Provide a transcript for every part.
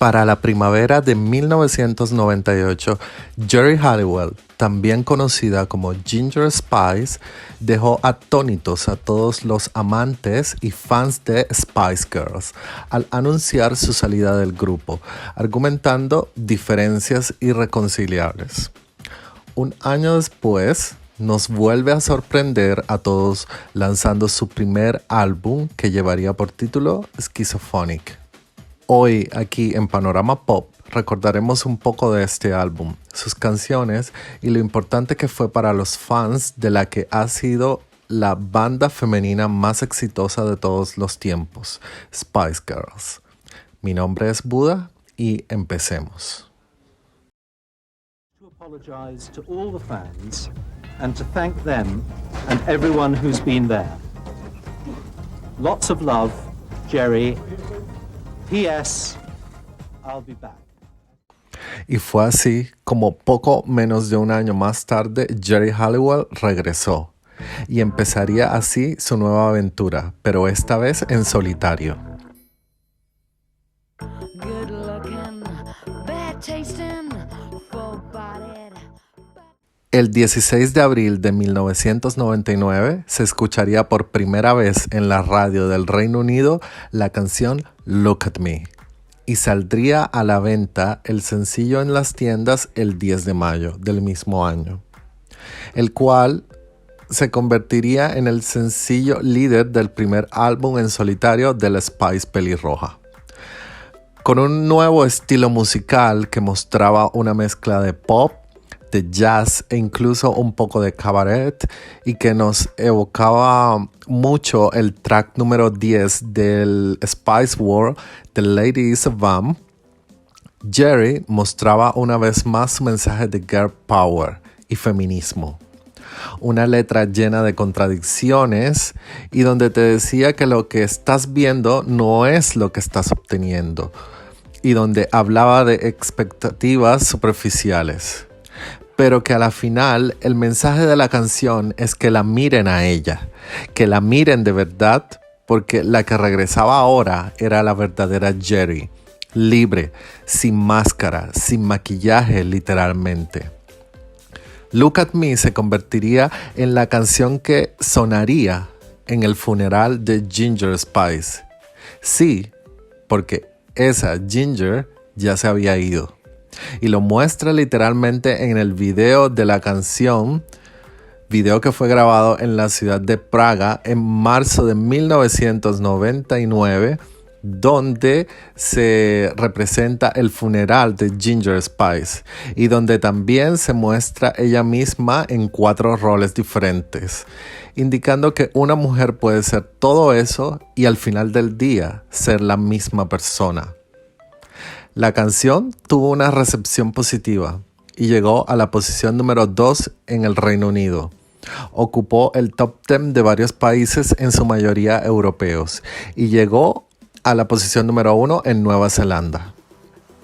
Para la primavera de 1998, Geri Halliwell, también conocida como Ginger Spice, dejó atónitos a todos los amantes y fans de Spice Girls al anunciar su salida del grupo, argumentando diferencias irreconciliables. Un año después, nos vuelve a sorprender a todos lanzando su primer álbum que llevaría por título Schizophonic. Hoy, aquí en Panorama Pop, recordaremos un poco de este álbum, sus canciones y lo importante que fue para los fans de la que ha sido la banda femenina más exitosa de todos los tiempos, Spice Girls. Mi nombre es Buda y empecemos. To apologize to all the fans and to thank them and everyone who's been there. Lots of love, Geri. P.S. I'll be back. Y fue así como poco menos de un año más tarde Geri Halliwell regresó y empezaría así su nueva aventura, pero esta vez en solitario. El 16 de abril de 1999 se escucharía por primera vez en la radio del Reino Unido la canción Look at Me y saldría a la venta el sencillo en las tiendas el 10 de mayo del mismo año, el cual se convertiría en el sencillo líder del primer álbum en solitario de la Spice pelirroja. Con un nuevo estilo musical que mostraba una mezcla de pop, de jazz e incluso un poco de cabaret y que nos evocaba mucho el track número 10 del Spice World, The Lady Is a Bum, Geri mostraba una vez más su mensaje de girl power y feminismo. Una letra llena de contradicciones y donde te decía que lo que estás viendo no es lo que estás obteniendo y donde hablaba de expectativas superficiales. Pero que a la final el mensaje de la canción es que la miren a ella, que la miren de verdad, porque la que regresaba ahora era la verdadera Geri, libre, sin máscara, sin maquillaje literalmente. Look at Me se convertiría en la canción que sonaría en el funeral de Ginger Spice. Sí, porque esa Ginger ya se había ido. Y lo muestra literalmente en el video de la canción, video que fue grabado en la ciudad de Praga en marzo de 1999, donde se representa el funeral de Ginger Spice y donde también se muestra ella misma en 4 roles diferentes, indicando que una mujer puede ser todo eso y al final del día ser la misma persona. La canción tuvo una recepción positiva y llegó a la posición número 2 en el Reino Unido. Ocupó el top 10 de varios países, en su mayoría europeos, y llegó a la posición número 1 en Nueva Zelanda.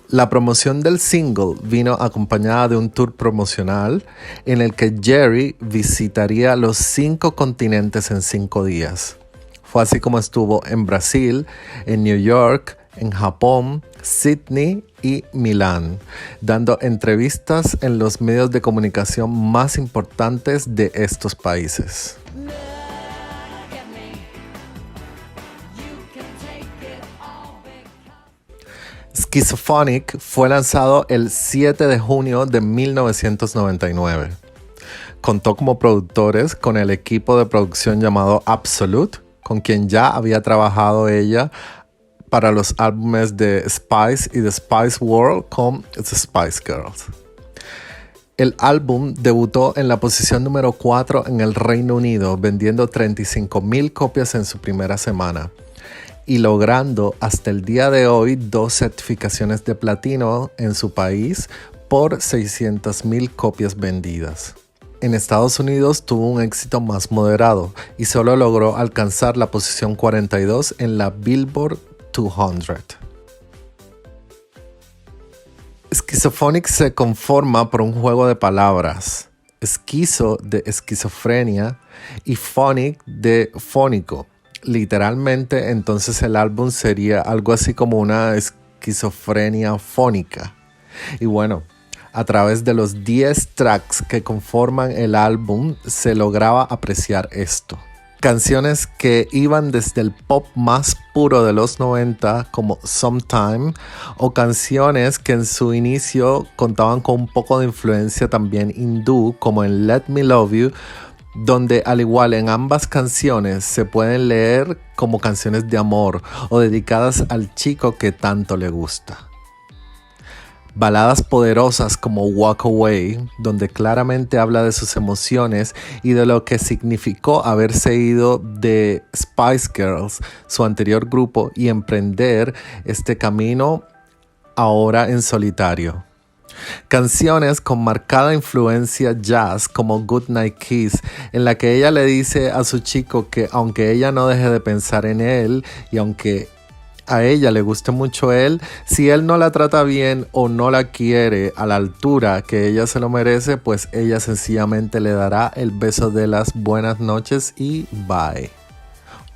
La promoción del single vino acompañada de un tour promocional en el que Geri visitaría los 5 continentes en 5 días. Fue así como estuvo en Brasil, en New York, en Japón, Sydney y Milán, dando entrevistas en los medios de comunicación más importantes de estos países. Schizophonic fue lanzado el 7 de junio de 1999. Contó como productores con el equipo de producción llamado Absolute, con quien ya había trabajado ella para los álbumes de Spice y The Spice World con The Spice Girls. El álbum debutó en la posición número 4 en el Reino Unido, vendiendo 35,000 copias en su primera semana y logrando hasta el día de hoy 2 certificaciones de platino en su país por 600,000 copias vendidas. En Estados Unidos tuvo un éxito más moderado y solo logró alcanzar la posición 42 en la Billboard 200. Schizophonic se conforma por un juego de palabras. Esquizo de esquizofrenia y phonic de fónico. Literalmente, entonces el álbum sería algo así como una esquizofrenia fónica. Y bueno, a través de los 10 tracks que conforman el álbum se lograba apreciar esto. Canciones que iban desde el pop más puro de los 90 como Sometime, o canciones que en su inicio contaban con un poco de influencia también hindú como en Let Me Love You, donde al igual en ambas canciones se pueden leer como canciones de amor o dedicadas al chico que tanto le gusta. Baladas poderosas como Walk Away, donde claramente habla de sus emociones y de lo que significó haberse ido de Spice Girls, su anterior grupo, y emprender este camino ahora en solitario. Canciones con marcada influencia jazz como Goodnight Kiss, en la que ella le dice a su chico que aunque ella no deje de pensar en él y aunque a ella le guste mucho él, si él no la trata bien o no la quiere a la altura que ella se lo merece, pues ella sencillamente le dará el beso de las buenas noches y bye.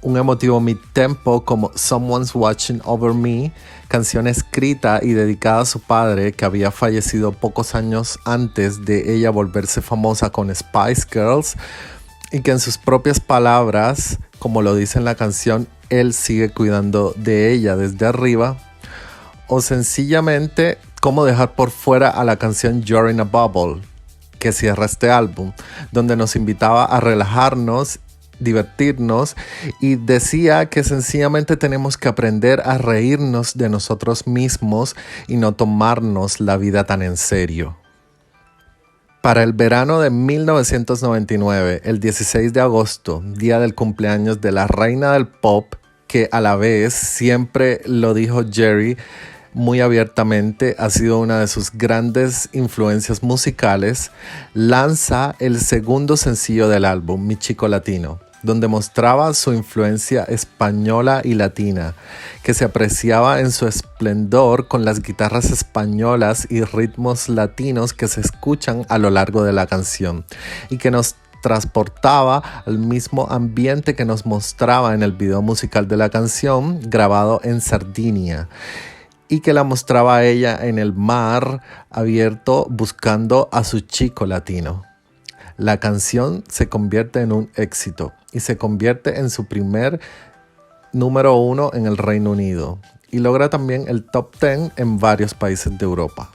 Un emotivo mid-tempo como Someone's Watching Over Me, canción escrita y dedicada a su padre que había fallecido pocos años antes de ella volverse famosa con Spice Girls, y que en sus propias palabras, como lo dice en la canción, él sigue cuidando de ella desde arriba. O sencillamente, cómo dejar por fuera a la canción You're in a Bubble, que cierra este álbum, donde nos invitaba a relajarnos, divertirnos, y decía que sencillamente tenemos que aprender a reírnos de nosotros mismos y no tomarnos la vida tan en serio. Para el verano de 1999, el 16 de agosto, día del cumpleaños de la reina del pop, que a la vez siempre lo dijo Jerry muy abiertamente, ha sido una de sus grandes influencias musicales, lanza el segundo sencillo del álbum, Mi Chico Latino, donde mostraba su influencia española y latina, que se apreciaba en su esplendor con las guitarras españolas y ritmos latinos que se escuchan a lo largo de la canción, y que nos transportaba al mismo ambiente que nos mostraba en el video musical de la canción, grabado en Sardinia, y que la mostraba a ella en el mar abierto buscando a su chico latino. La canción se convierte en un éxito y se convierte en su primer número 1 en el Reino Unido, y logra también el top 10 en varios países de Europa.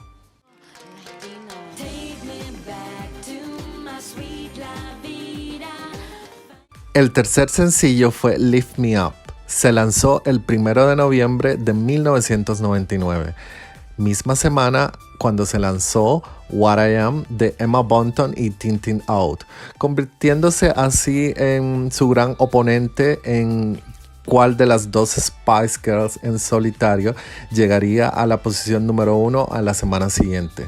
El tercer sencillo fue Lift Me Up. Se lanzó el 1 de noviembre de 1999, misma semana cuando se lanzó What I Am de Emma Bunton y Tintin Out, convirtiéndose así en su gran oponente en cuál de las dos Spice Girls en solitario llegaría a la posición número 1 a la semana siguiente.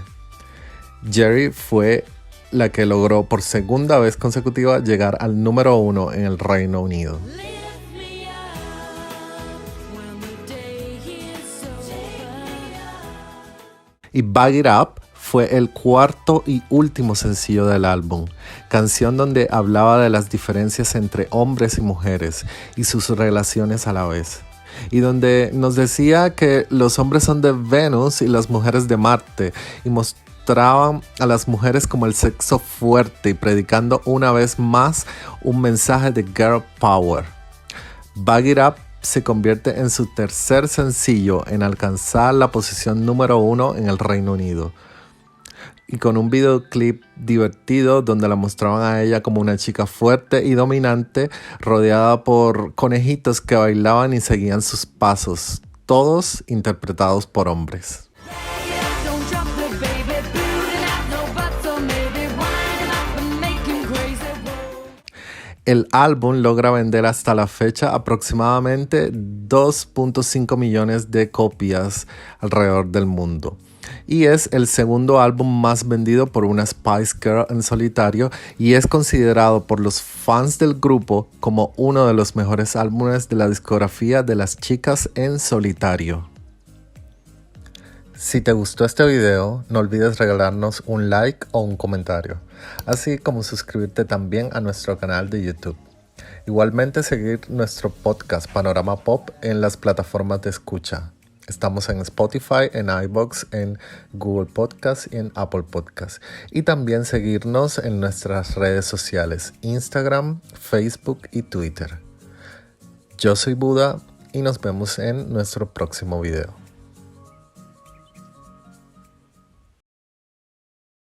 Jerry fue la que logró por segunda vez consecutiva llegar al número 1 en el Reino Unido. Y Bag It Up fue el cuarto y último sencillo del álbum, canción donde hablaba de las diferencias entre hombres y mujeres y sus relaciones a la vez, y donde nos decía que los hombres son de Venus y las mujeres de Marte, y mostraban a las mujeres como el sexo fuerte y predicando una vez más un mensaje de girl power. Bag It Up se convierte en su tercer sencillo en alcanzar la posición número 1 en el Reino Unido, y con un videoclip divertido donde la mostraban a ella como una chica fuerte y dominante, rodeada por conejitos que bailaban y seguían sus pasos, todos interpretados por hombres. El álbum logra vender hasta la fecha aproximadamente 2.5 millones de copias alrededor del mundo, y es el segundo álbum más vendido por una Spice Girl en solitario, y es considerado por los fans del grupo como uno de los mejores álbumes de la discografía de las chicas en solitario. Si te gustó este video, no olvides regalarnos un like o un comentario, así como suscribirte también a nuestro canal de YouTube. Igualmente seguir nuestro podcast Panorama Pop en las plataformas de escucha, Estamos en Spotify, en iVoox, en Google Podcast y en Apple Podcast. Y también seguirnos en nuestras redes sociales, Instagram, Facebook y Twitter. Yo soy Buda y nos vemos en nuestro próximo video.